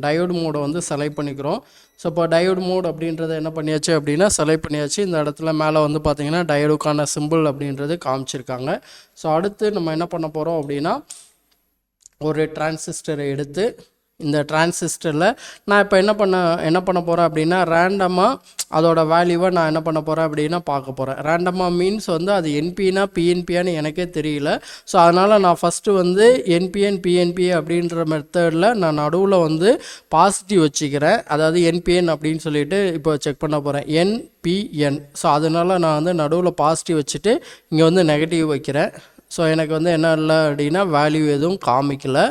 Diode மோடை வந்து select பண்ணிக்கிறோம். ஸோ இப்போ டயோடு மோட் அப்படின்றத என்ன பண்ணியாச்சு அப்படின்னா செலக்ட் பண்ணியாச்சு. இந்த இடத்துல மேலே வந்து பார்த்திங்கன்னா டயோடுக்கான சிம்பிள் அப்படின்றது காமிச்சிருக்காங்க. ஸோ அடுத்து நம்ம என்ன பண்ண போகிறோம் அப்படின்னா ஒரு டிரான்சிஸ்டரை எடுத்து இந்த டிரான்சிஸ்டரில் நான் இப்போ என்ன பண்ண போகிறேன் அப்படின்னா ரேண்டமாக அதோட வேல்யூவை நான் என்ன பண்ண போகிறேன் அப்படின்னா பார்க்க போகிறேன். ரேண்டமாக மீன்ஸ் வந்து அது என்பினா பிஎன்பியான்னு எனக்கே தெரியல. ஸோ அதனால் நான் ஃபஸ்ட்டு வந்து என்பிஎன் பிஎன்பி அப்படின்ற மெத்தடில் நான் நடுவில் வந்து பாசிட்டிவ் வச்சுக்கிறேன். அதாவது என்பிஎன் அப்படின்னு சொல்லிட்டு இப்போ செக் பண்ண போகிறேன் என்பிஎன். ஸோ அதனால் நான் வந்து நடுவில் பாசிட்டிவ் வச்சுட்டு இங்கே வந்து நெகட்டிவ் வைக்கிறேன். ஸோ எனக்கு வந்து என்ன இல்லை அப்படின்னா வேல்யூ எதுவும் காமிக்கலை,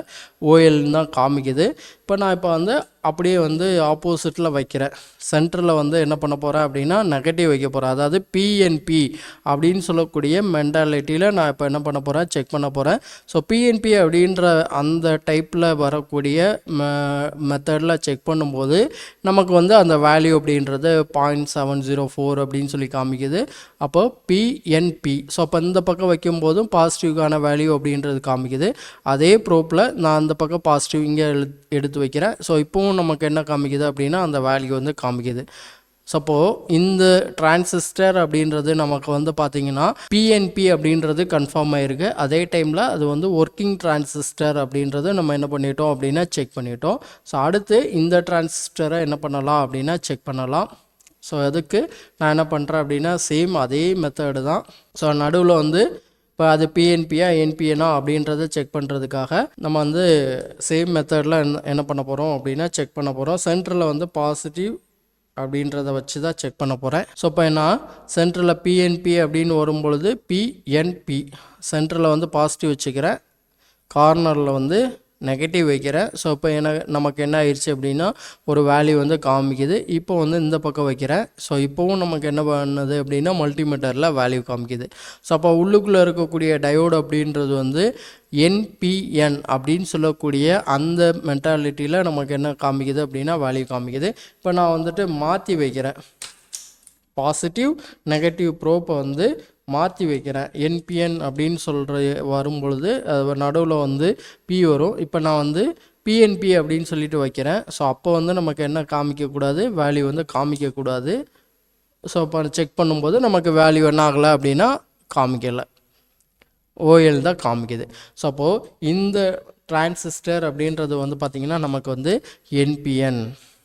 ஓஎல்னு தான் காமிக்குது. இப்போ வந்து அப்படியே வந்து ஆப்போசிட்டில் வைக்கிறேன். சென்டரில் வந்து என்ன பண்ண போகிறேன் அப்படின்னா நெகட்டிவ் வைக்க போகிறேன். அதாவது பிஎன்பி அப்படின்னு சொல்லக்கூடிய மென்டாலிட்டியில் நான் இப்போ என்ன பண்ண போகிறேன் செக் பண்ண போகிறேன். ஸோ பிஎன்பி அப்படின்ற அந்த டைப்பில் வரக்கூடிய மெத்தடில் செக் பண்ணும்போது நமக்கு வந்து அந்த வேல்யூ அப்படின்றது 0.704 அப்படின்னு சொல்லி காமிக்குது. அப்போ பிஎன்பி. ஸோ அப்போ இந்த பக்கம் வைக்கும்போதும் பாசிட்டிவ்கான வேல்யூ அப்படின்றது காமிக்குது. அதே ப்ரோப்பில் நான் அந்த பக்கம் பாசிட்டிவ் இங்கே எடுத்து வைக்கிறேன். ஸோ இப்போவும் நமக்கு என்ன காமிக்குது அப்படின்னா அந்த வேல்யூ வந்து காமிக்குது. சப்போ இந்த டிரான்சிஸ்டர் அப்படின்றது நமக்கு வந்து பார்த்திங்கன்னா பிஎன்பி அப்படின்றது கன்ஃபார்ம் ஆகிருக்கு. அதே டைமில் அது வந்து ஒர்க்கிங் டிரான்சிஸ்டர் அப்படின்றது நம்ம என்ன பண்ணிட்டோம் அப்படின்னா செக் பண்ணிட்டோம். ஸோ அடுத்து இந்த டிரான்சிஸ்டரை என்ன பண்ணலாம் அப்படின்னா செக் பண்ணலாம். ஸோ அதுக்கு நான் என்ன பண்ணுறேன் அப்படின்னா சேம் அதே மெத்தடு தான். ஸோ நடுவில் வந்து இப்போ அது பிஎன்பியா என்பிஎனா அப்படின்றத செக் பண்ணுறதுக்காக நம்ம வந்து சேம் மெத்தடில் என்ன பண்ண போகிறோம் அப்படின்னா செக் பண்ண போகிறோம். சென்டரில் வந்து பாசிட்டிவ் அப்படின்றத வச்சு தான் செக் பண்ண போகிறேன். ஸோ இப்போ நான் சென்டரில் பிஎன்பி அப்படின்னு வரும்பொழுது பிஎன்பி சென்டரில் வந்து பாசிட்டிவ் வச்சுக்கிறேன், கார்னரில் வந்து நெகட்டிவ் வைக்கிறேன். ஸோ இப்போ நமக்கு என்ன ஆயிடுச்சு அப்படின்னா ஒரு வேல்யூ வந்து காமிக்குது. இப்போ வந்து இந்த பக்கம் வைக்கிறேன். ஸோ இப்போவும் நமக்கு என்ன பண்ணுது அப்படின்னா மல்டிமீட்டரில் வேல்யூ காமிக்குது. ஸோ அப்போ உள்ளுக்குள்ளே இருக்கக்கூடிய டயோடு அப்படின்றது வந்து என்பிஎன் அப்படின்னு சொல்லக்கூடிய அந்த மென்டாலிட்டியில் நமக்கு என்ன காமிக்குது அப்படின்னா வேல்யூ காமிக்குது. இப்போ நான் வந்துட்டு மாற்றி வைக்கிறேன். பாசிட்டிவ் நெகட்டிவ் ப்ரோப்பை வந்து மாற்றி வைக்கிறேன். என்பிஎன் அப்படின்னு வரும்பொழுது அது நடுவில் வந்து பி வரும். இப்போ நான் வந்து பிஎன்பி அப்படின்னு சொல்லிட்டு வைக்கிறேன். ஸோ அப்போ வந்து நமக்கு என்ன காமிக்கக்கூடாது, வேல்யூ வந்து காமிக்கக்கூடாது. ஸோ இப்போ செக் பண்ணும்போது நமக்கு வேல்யூ என்ன ஆகலை அப்படின்னா காமிக்கலை, ஓஎல் தான் காமிக்குது. ஸோ அப்போது இந்த டிரான்சிஸ்டர் அப்படின்றது வந்து பார்த்திங்கன்னா நமக்கு வந்து என்பிஎன்